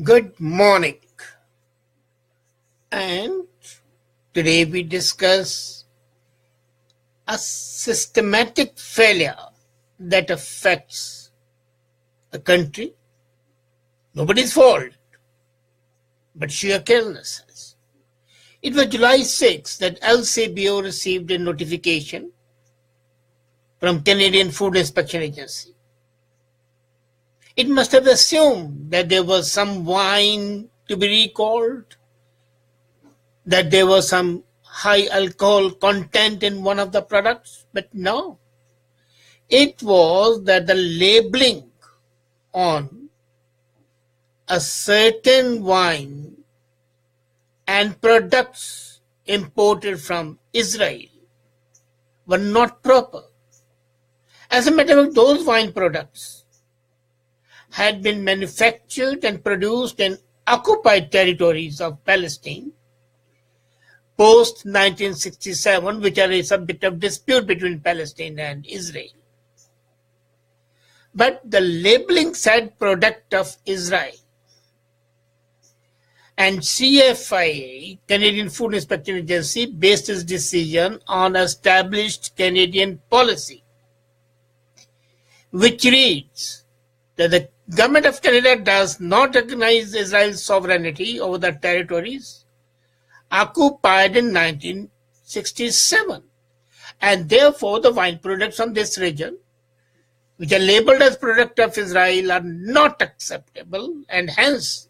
Good morning, and today we discuss a systematic failure that affects the country. Nobody's fault, but sheer carelessness. It was July 6 that LCBO received a notification from Canadian Food Inspection Agency. It must have assumed that there was some wine to be recalled, that there was some high alcohol content in one of the products, but no. It was that the labeling on a certain wine and products imported from Israel were not proper. As a matter of fact, those wine products had been manufactured and produced in occupied territories of Palestine post 1967, which are a subject of dispute between Palestine and Israel. But the labeling said product of Israel. And CFIA, Canadian Food Inspection Agency, based its decision on established Canadian policy, which reads that the Government of Canada does not recognize Israel's sovereignty over the territories occupied in 1967, and therefore the wine products from this region, which are labeled as product of Israel, are not acceptable, and hence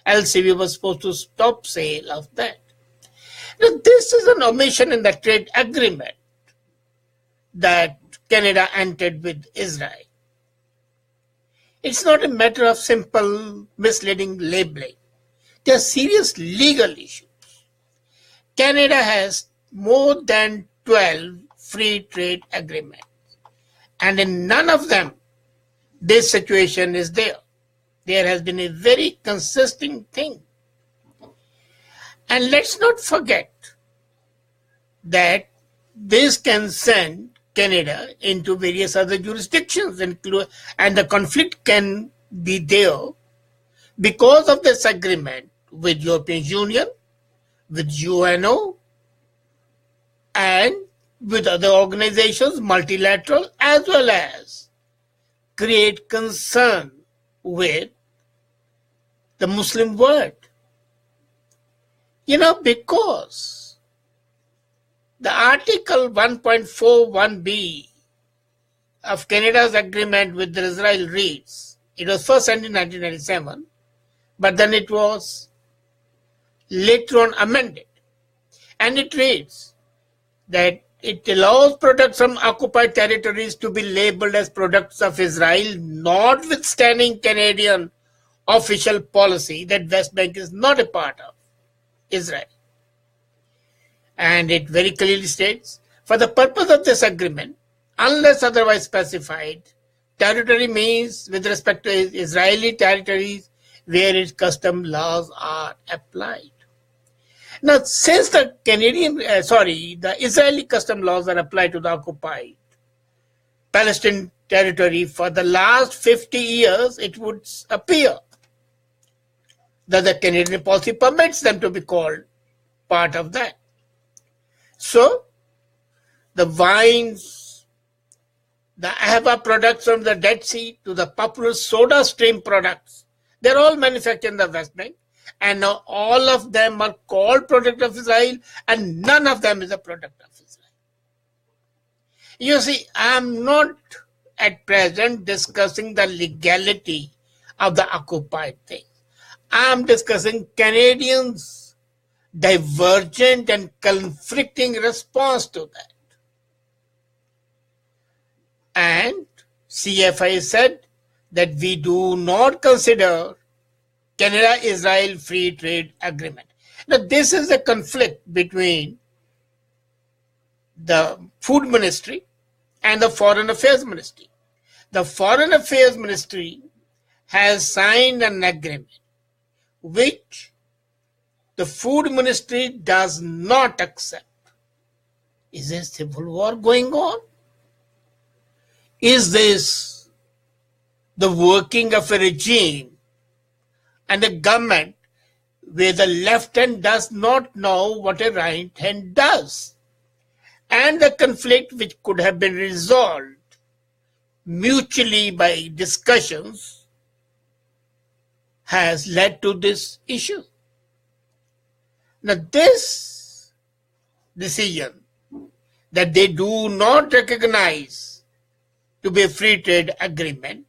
LCB was supposed to stop sale of that. Now, this is an omission in the trade agreement that Canada entered with Israel. It's not a matter of simple misleading labeling. There are serious legal issues. Canada has more than 12 free trade agreements, and in none of them this situation is there. There has been a very consistent thing. And let's not forget that this can send Canada into various other jurisdictions, and the conflict can be there because of this agreement with European Union, with UNO, and with other organizations, multilateral, as well as create concern with the Muslim world. Because the Article 1.41b of Canada's agreement with Israel reads, it was first signed in 1997, but then it was later on amended. And it reads that it allows products from occupied territories to be labeled as products of Israel, notwithstanding Canadian official policy that West Bank is not a part of Israel. And it very clearly states, for the purpose of this agreement, unless otherwise specified, territory means with respect to Israeli territories where its custom laws are applied. Now, since the the Israeli custom laws are applied to the occupied Palestinian territory for the last 50 years, it would appear that the Canadian policy permits them to be called part of that. So, the wines, the Ahava products from the Dead Sea to the popular soda stream products, they're all manufactured in the West Bank. And now all of them are called product of Israel, and none of them is a product of Israel. You see, I'm not at present discussing the legality of the occupied thing. I'm discussing Canadians' divergent and conflicting response to that. And CFI said that we do not consider Canada-Israel Free Trade Agreement. Now, this is a conflict between the Food Ministry and the Foreign Affairs Ministry. The Foreign Affairs Ministry has signed an agreement which the Food Ministry does not accept. Is there a civil war going on? Is this the working of a regime and a government where the left hand does not know what a right hand does, and the conflict which could have been resolved mutually by discussions has led to this issue. Now, this decision that they do not recognize to be a free trade agreement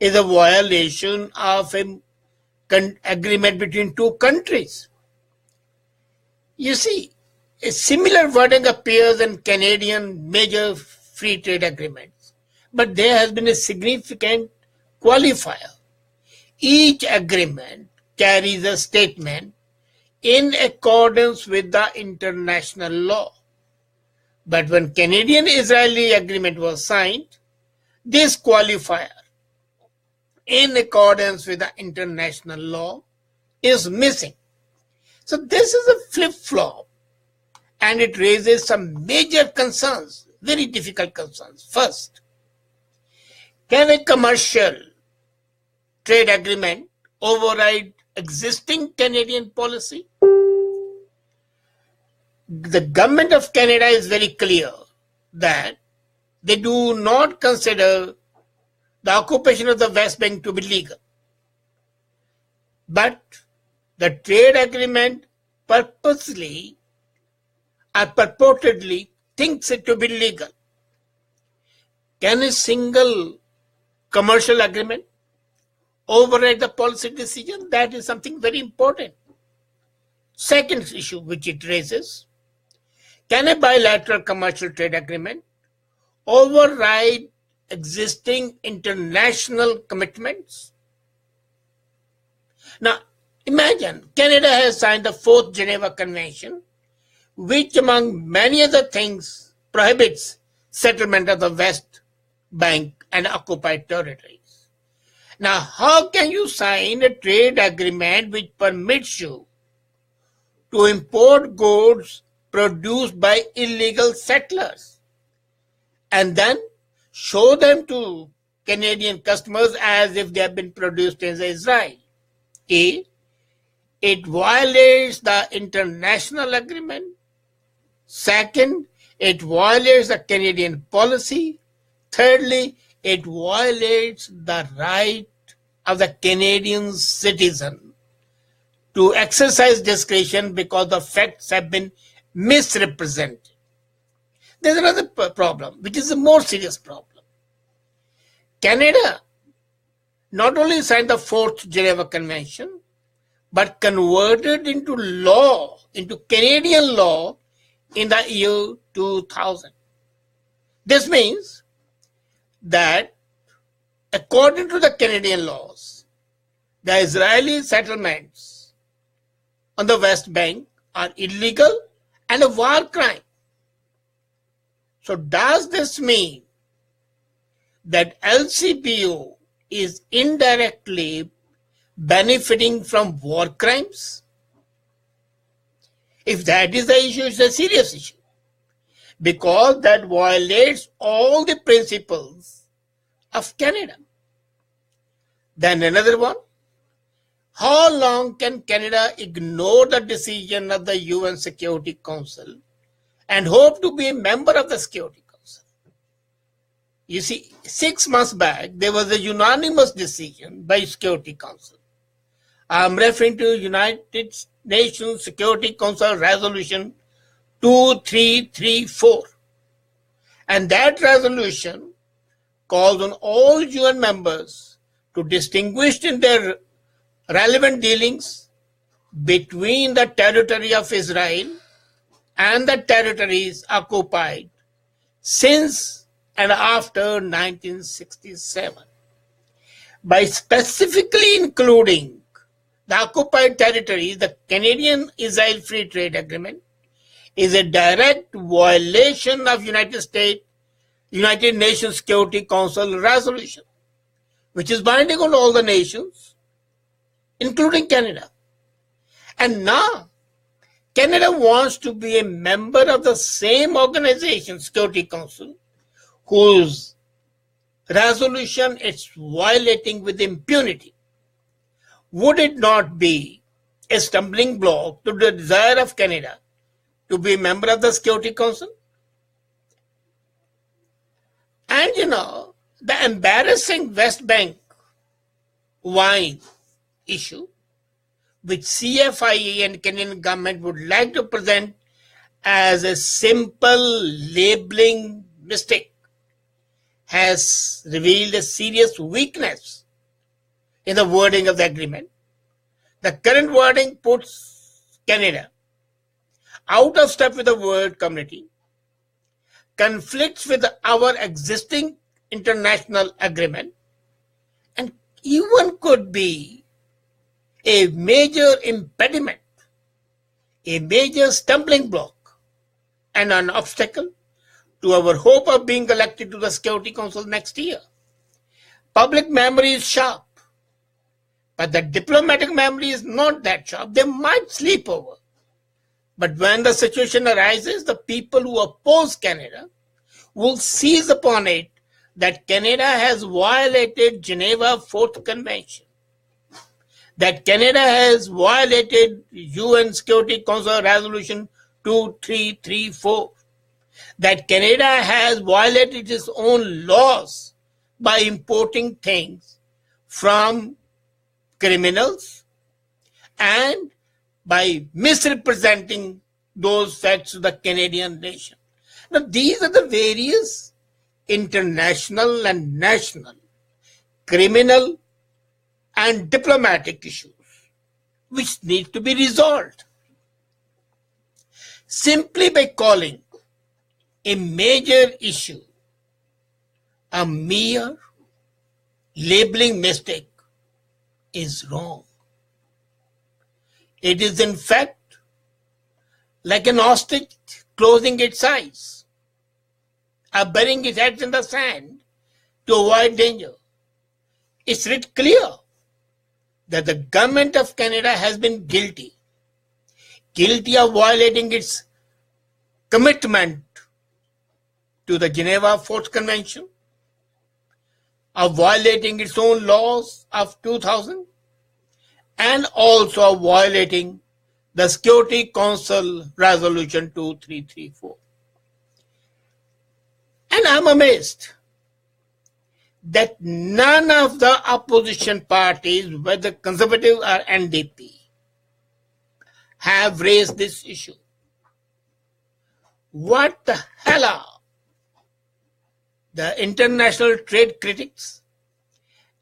is a violation of an agreement between two countries. You see, a similar wording appears in Canadian major free trade agreements, but there has been a significant qualifier. Each agreement carries a statement in accordance with the international law. But when Canadian-Israeli agreement was signed, this qualifier, in accordance with the international law, is missing. So this is a flip-flop, and it raises some major concerns, very difficult concerns. First, can a commercial trade agreement override existing Canadian policy? The government of Canada is very clear that they do not consider the occupation of the West Bank to be legal. But the trade agreement purposely or purportedly thinks it to be legal. Can a single commercial agreement override the policy decision? That is something very important. Second issue which it raises, can a bilateral commercial trade agreement override existing international commitments? Now, imagine Canada has signed the Fourth Geneva Convention, which among many other things prohibits settlement of the West Bank and occupied territories. Now, how can you sign a trade agreement which permits you to import goods produced by illegal settlers and then show them to Canadian customers as if they have been produced in Israel? A, it violates the international agreement. Second, it violates the Canadian policy. Thirdly, it violates the right of the Canadian citizen to exercise discretion because the facts have been misrepresented. There's another problem, which is a more serious problem. Canada not only signed the Fourth Geneva Convention, but converted into law, into Canadian law, in the year 2000. This means that according to the Canadian laws, the Israeli settlements on the West Bank are illegal and a war crime. So does this mean that LCPO is indirectly benefiting from war crimes? If that is the issue, it's a serious issue, because that violates all the principles of Canada. Then another one, how long can Canada ignore the decision of the UN Security Council and hope to be a member of the Security Council? You see, 6 months back, there was a unanimous decision by Security Council. I'm referring to United Nations Security Council Resolution 2334. And that resolution calls on all UN members to distinguish in their relevant dealings between the territory of Israel and the territories occupied since and after 1967. By specifically including the occupied territories, the Canadian-Israel Free Trade Agreement is a direct violation of United Nations Security Council resolution, which is binding on all the nations, including Canada. And now, Canada wants to be a member of the same organization, Security Council, whose resolution it's violating with impunity. Would it not be a stumbling block to the desire of Canada to be a member of the Security Council? And the embarrassing West Bank wine issue, which CFIA and Canadian government would like to present as a simple labeling mistake, has revealed a serious weakness in the wording of the agreement. The current wording puts Canada out of step with the world community, conflicts with our existing international agreement, and even could be a major impediment, a major stumbling block, and an obstacle to our hope of being elected to the Security Council next year. Public memory is sharp, but the diplomatic memory is not that sharp. They might sleep over. But when the situation arises, the people who oppose Canada will seize upon it that Canada has violated Geneva Fourth Convention, that Canada has violated UN Security Council Resolution 2334, that Canada has violated its own laws by importing things from criminals and by misrepresenting those facts to the Canadian nation. Now, these are the various international and national, criminal and diplomatic issues which need to be resolved. Simply by calling a major issue a mere labeling mistake is wrong. It is in fact like an ostrich closing its eyes or burying its head in the sand to avoid danger. It's writ clear that the government of Canada has been guilty of violating its commitment to the Geneva Fourth Convention, of violating its own laws of 2000, and also of violating the Security Council Resolution 2334. And I'm amazed that none of the opposition parties, whether Conservative or NDP, have raised this issue. What the hell are the international trade critics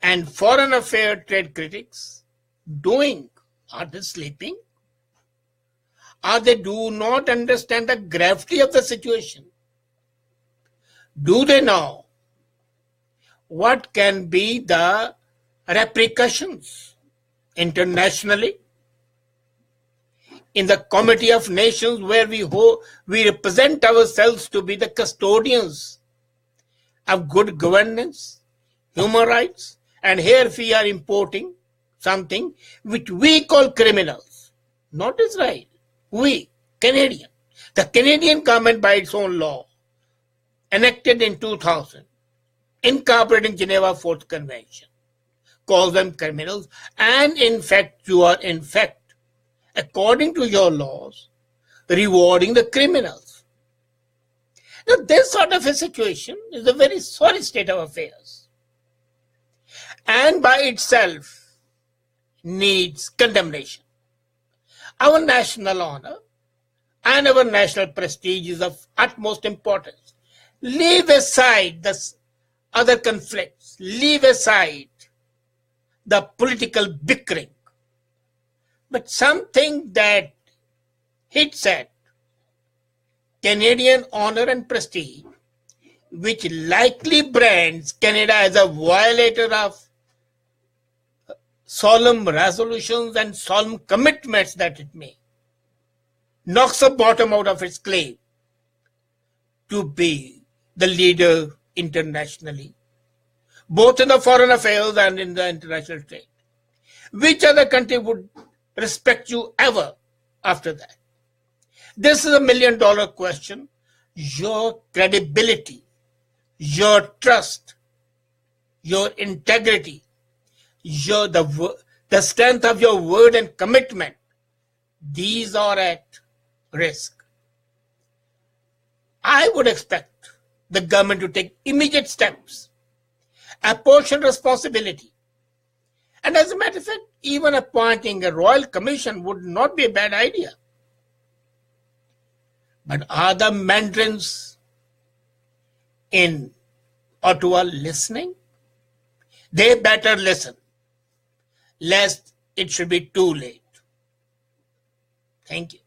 and foreign affairs trade critics doing? Are they sleeping? Or they do not understand the gravity of the situation? Do they know what can be the repercussions internationally? In the Committee of Nations, where we represent ourselves to be the custodians of good governance, human rights, and here we are importing something which we call criminals, not Israel. We, Canadian. The Canadian government, by its own law, enacted in 2000, incorporating Geneva Fourth Convention, calls them criminals, and in fact, you are according to your laws, rewarding the criminals. Now, this sort of a situation is a very sorry state of affairs, and by itself needs condemnation. Our national honor and our national prestige is of utmost importance. Leave aside the other conflicts, leave aside the political bickering, but something that hits at Canadian honor and prestige, which likely brands Canada as a violator of solemn resolutions and solemn commitments that it made, knocks the bottom out of its claim to be the leader internationally, both in the foreign affairs and in the international trade. Which other country would respect you ever after that? This is $1 million question. Your credibility, your trust, your integrity, the the strength of your word and commitment, these are at risk. I would expect the government to take immediate steps, apportion responsibility, and as a matter of fact, even appointing a royal commission would not be a bad idea. But are the mandarins in Ottawa listening? They better listen, lest it should be too late. Thank you.